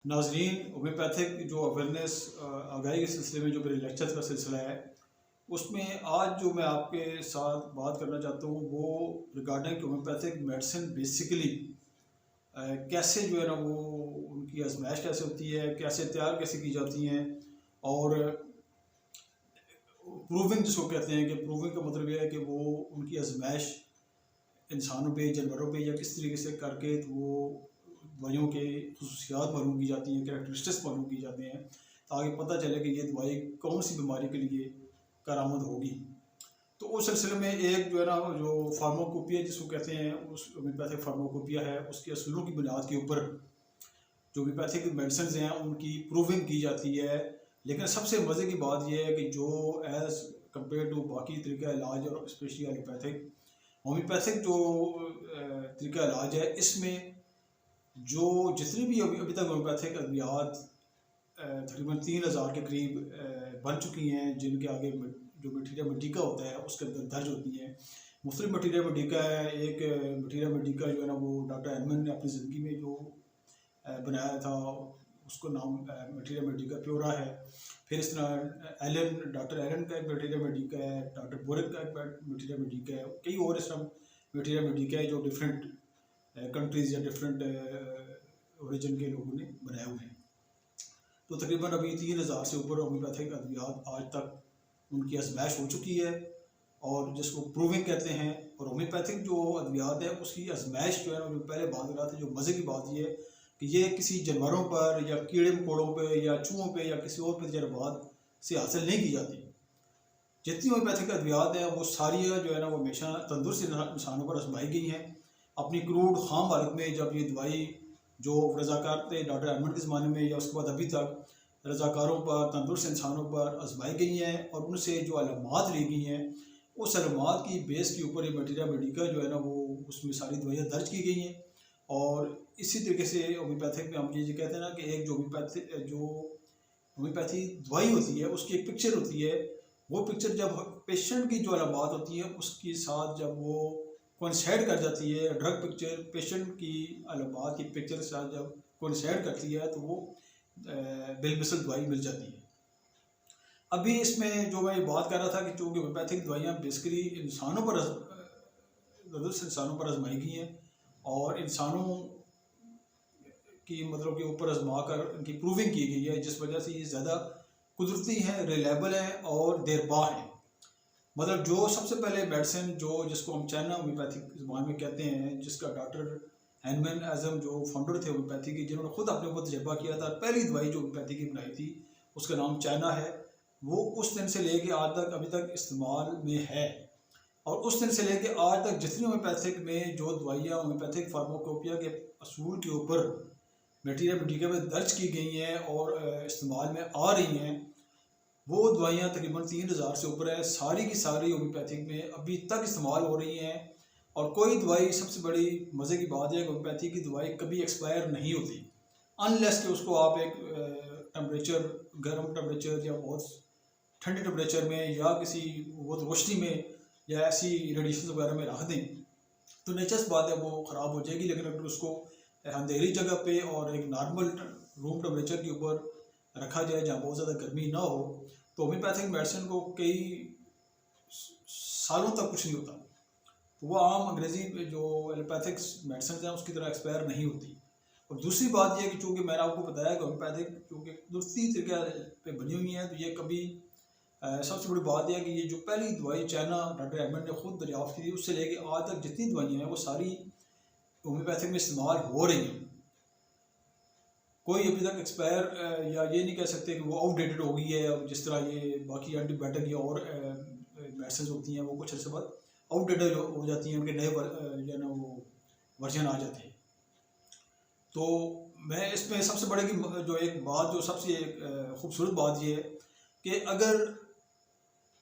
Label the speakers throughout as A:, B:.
A: नाजरीन, होम्योपैथिक जो अवेयरनेस आगाही के सिलसिले में जो मेरे लेक्चर का सिलसिला है, उसमें आज जो मैं आपके साथ बात करना चाहता हूँ वो रिगार्डिंग होम्योपैथिक मेडिसिन बेसिकली कैसे जो है ना वो उनकी आजमाइश कैसे होती है, कैसे तैयार कैसे की जाती हैं और प्रूविंग जिसको कहते हैं कि प्रूविंग का मतलब यह है कि वो उनकी आजमाइश इंसानों पे, जानवरों पे या किस तरीके से करके तो वो दवाइयों के खसूसियात मालूम की जाती हैं, कैरेक्टरिस्टिक्स मालूम की जाते हैं, ताकि पता चले कि ये दवाई कौन सी बीमारी के लिए कारामद होगी। तो उस सिलसिले में एक जो है ना जो फार्माकोपिया जिसको कहते हैं, उस होम्योपैथिक फार्माकोपिया है, उसके असूलों की बुनियाद के ऊपर जो होम्योपैथिक मेडिसिन हैं उनकी प्रूविंग की जाती है। लेकिन सबसे मज़े की बात यह है कि जो एज़ कम्पेयर टू बाकी तरीका इलाज और स्पेशली होम्योपैथिक जो तरीका इलाज है, इसमें जो जितनी भी अभी तक होम्योपैथिक अद्वियात तकरीबन 3000 के करीब बन चुकी हैं, जिनके आगे जो मटीरिया मेडिका होता है उसके अंदर दर्ज होती हैं। मुख्तलिफ मटीरिया मेडिका है। एक मटीरिया मेडिका जो है ना वो डॉक्टर एनमन ने अपनी ज़िंदगी में जो बनाया था, उसको नाम मटीरिया मेडिका प्योरा है। फिर इस तरह डॉक्टर एलन का एक मटीरिया मेडिका है, डॉक्टर बोरिक का एक मटीरिया मेडिका है, कई और इस तरह मटीरिया मेडिका है जो डिफरेंट कंट्रीज़ या डिफरेंट ओरिजिन के लोगों ने बनाए हुए हैं। तो तकरीबन अभी 3000 से ऊपर होम्योपैथिक अद्वियात आज तक उनकी आजमाइश हो चुकी है और जिसको प्रूविंग कहते हैं। और होम्योपैथिक जो अद्वियात है उसकी आजमाइश जो है ना, जो पहले बात कर रहा था, जो मज़े की बात ये है कि ये किसी जानवरों पर या कीड़े मकोड़ों पर या चूहों पर या किसी और तजर्बात से हासिल नहीं की जाती। जितनी होम्योपैथिक अद्वियात हैं वो सारी जो है ना वो हमेशा तंदुरुस्त इंसानों पर आजमाई गई हैं। अपनी क्रूड खाम हालत में जब ये दवाई जो रज़ाकार थे डॉक्टर अहमद के ज़माने में या उसके बाद अभी तक रज़ाकारों पर, तंदुरुस्त इंसानों पर आजमाई गई हैं और उनसे जो अलामात ली गई हैं, उस अलामात की बेस के ऊपर ये मटीरिया मेडिका जो है ना वो उसमें सारी दवाइयाँ दर्ज की गई हैं। और इसी तरीके से होम्योपैथिक में हम ये कहते हैं ना कि एक जो होम्योपैथी दवाई होती है उसकी एक पिक्चर होती है। वो पिक्चर जब पेशेंट की जो अलामात होती है उसके साथ जब वो कोइंसाइड कर जाती है, ड्रग पिक्चर पेशेंट की अलामात की पिक्चर के साथ जब कोइंसाइड करती है तो वो बिलमिसल दवाई मिल जाती है। अभी इसमें जो मैं बात कर रहा था कि चूँकि होम्योपैथिक दवाइयाँ बेसिकली इंसानों पर आजमाई गई हैं और इंसानों की मतलब के ऊपर आजमा कर इनकी प्रूविंग की गई है, जिस वजह से ये ज़्यादा कुदरती हैं, रिलायबल हैं और देरपा हैं। मतलब जो सबसे पहले मेडिसिन जिसको हम चाइना होम्योपैथिक ज़बान में कहते हैं, जिसका डॉक्टर हैनमन आज़म जो फाउंडर थे होम्योपैथी के, जिन्होंने खुद अपने ऊपर तजर्बा किया था, पहली दवाई जो होम्योपैथी की बनाई थी उसका नाम चाइना है। वो उस दिन से लेके आज तक अभी तक इस्तेमाल में है। और उस दिन से लेके आज तक जितनी होम्योपैथिक में जो दवाइयाँ होम्योपैथिक फार्माकोपिया के असूल के ऊपर मटीरिया मेडिका में दर्ज की गई हैं और इस्तेमाल में आ रही हैं, वो दवाइयाँ तकरीबन 3000 से ऊपर है। सारी की सारी होम्योपैथिक में अभी तक इस्तेमाल हो रही हैं। और कोई दवाई, सबसे बड़ी मज़े की बात है, होम्योपैथी की दवाई कभी एक्सपायर नहीं होती, अनलेस कि उसको आप एक टेम्परेचर, गर्म टेम्परेचर या बहुत ठंडे टेम्परेचर में या किसी बहुत रोशनी में या ऐसी रेडिएशन वगैरह में रख दें तो नेचर्स बात है वो ख़राब हो जाएगी। लेकिन अगर उसको अंधेरी जगह पे और एक नॉर्मल रूम टेम्परेचर के ऊपर रखा जाए जहाँ बहुत ज़्यादा गर्मी ना हो, तो होम्योपैथिक मेडिसिन को कई सालों तक कुछ नहीं होता। तो वो आम अंग्रेज़ी जो एलोपैथिक मेडिसिन हैं उसकी तरह एक्सपायर नहीं होती। और दूसरी बात यह है कि चूँकि मैंने आपको बताया कि होम्योपैथिक चूँकि दूसरी तरीके पे बनी हुई है, तो ये कभी सबसे बड़ी बात यह है कि ये जो पहली दवाई चाइना डॉक्टर अहमद ने खुद दरियाफ्त की थी, उससे लेके आज तक जितनी दवाइयाँ हैं वो सारी होम्योपैथिक में इस्तेमाल हो रही हैं। कोई अभी तक एक्सपायर या ये नहीं कह सकते कि वो आउटडेटेड हो गई है। और जिस तरह ये बाकी एंटीबायोटिक या और मेडिसिन होती हैं वो कुछ अर्से बाद आउटडेटेड हो जाती हैं, उनके नए जो है ना वो वर्जन आ जाते हैं। तो मैं इसमें सबसे बड़े की जो एक बात, जो सबसे खूबसूरत बात ये है कि अगर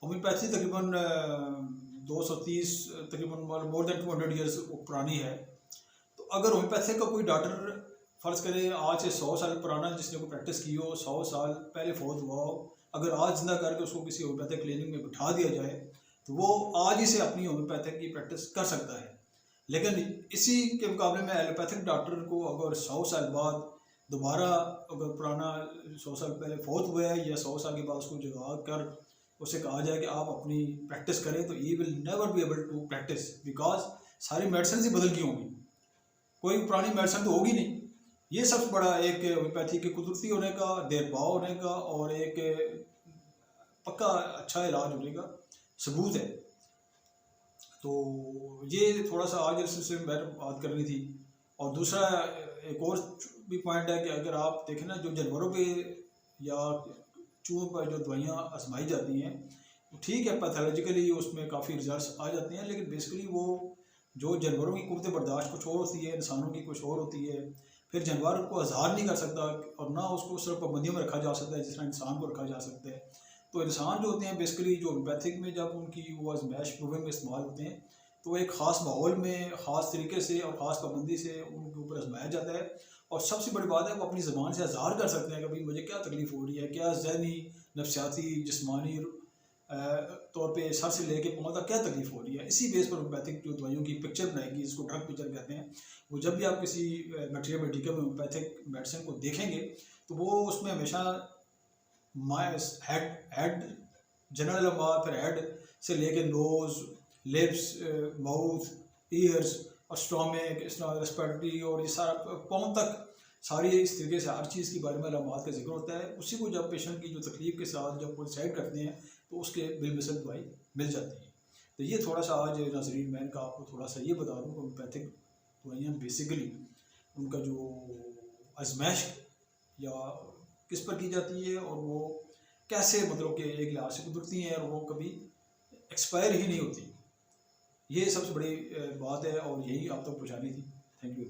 A: होम्योपैथी तकरीबन 230 तकरीबन मोर देन 200 ईयर्स पुरानी है, तो अगर होम्योपैथी का कोई डॉक्टर फ़र्ज़ करें आज से 100 साल पुराना जिसने कोई प्रैक्टिस की हो, 100 साल पहले फौत हुआ हो, अगर आज जिंदा करके उसको किसी होम्योपैथिक क्लिनिक में बिठा दिया जाए तो वो आज ही से अपनी होम्योपैथिक की प्रैक्टिस कर सकता है। लेकिन इसी के मुकाबले में एलोपैथिक डॉक्टर को अगर 100 साल बाद दोबारा अगर पुराना 100 साल पहले फौत हुआ है या 100 साल के बाद उसको जगा कर उसे कहा जाए कि आप अपनी प्रैक्टिस करें, तो he will never be able to practice, because सारी मेडिसिन ही बदल गई होंगी, कोई पुरानी मेडिसिन तो होगी नहीं। ये सबसे बड़ा एक होम्योपैथी के कुदरती होने का, देरपाव होने का और एक पक्का अच्छा इलाज होने का सबूत है। तो ये थोड़ा सा आज इस सिलसिले में बात करनी थी। और दूसरा एक और भी पॉइंट है कि अगर आप देखें ना, जो जानवरों पे या चूहों पर जो दवाइयाँ आजमाई जाती हैं, तो ठीक है पैथोलॉजिकली उसमें काफ़ी रिजल्ट्स आ जाते हैं, लेकिन बेसिकली वो जो जानवरों की कुव्वत बर्दाश्त कुछ और होती है, इंसानों की कुछ और होती है। फिर जानवर को आज़ाद नहीं कर सकता और ना उसको उस तरह पाबंदियों में रखा जा सकता है जिस तरह इंसान को रखा जा सकता है। तो इंसान जो होते हैं बेसिकली जो होम्योपैथिक में जब उनकी वो आजमाइश प्रूविंग में इस्तेमाल होते हैं, तो एक ख़ास माहौल में ख़ास तरीके से और ख़ास पाबंदी से उनके ऊपर आजमाया जाता है। और सबसे बड़ी बात है वो अपनी ज़बान से इज़हार कर सकते हैं कि भाई मुझे क्या तकलीफ़ हो रही है, क्या ज़हनी, नफ्सियाती, जिस्मानी तौर पे सर से लेके पाँव तक क्या तकलीफ़ हो रही है। इसी बेस पर होम्योपैथिक जो दवाइयों की पिक्चर बनाएगी, जिसको ड्रग पिक्चर कहते हैं, वो जब भी आप किसी बैक्टीरिया मेडिकल होम्योपैथिक मेडिसिन को देखेंगे तो वो उसमें हमेशा हेड जनरल अमाउंट, फिर हेड से लेके नोज़, लिप्स, माउथ, ईयर्स और स्टोमक, इस तरह रेस्पिरेटरी और ये सारा पाँव तक सारी इस तरीके से हर चीज़ के बारे में अलामात का जिक्र होता है। उसी को जब पेशेंट की जो तकलीफ़ के साथ जब कोइंसाइड करते हैं तो उसके बिल मिसल दवाई मिल जाती है। तो ये थोड़ा सा आज नाज़रीन मैं का आपको थोड़ा सा ये बता दूँ कि होम्योपैथिक दवाइयाँ बेसिकली उनका जो आजमाइश या किस पर की जाती है और वो कैसे मतलब कि एक लिहाज से कुदरती हैं और वो कभी एक्सपायर ही नहीं होती। ये सबसे बड़ी बात है और यही आप तक पहुँचानी थी। Thank you.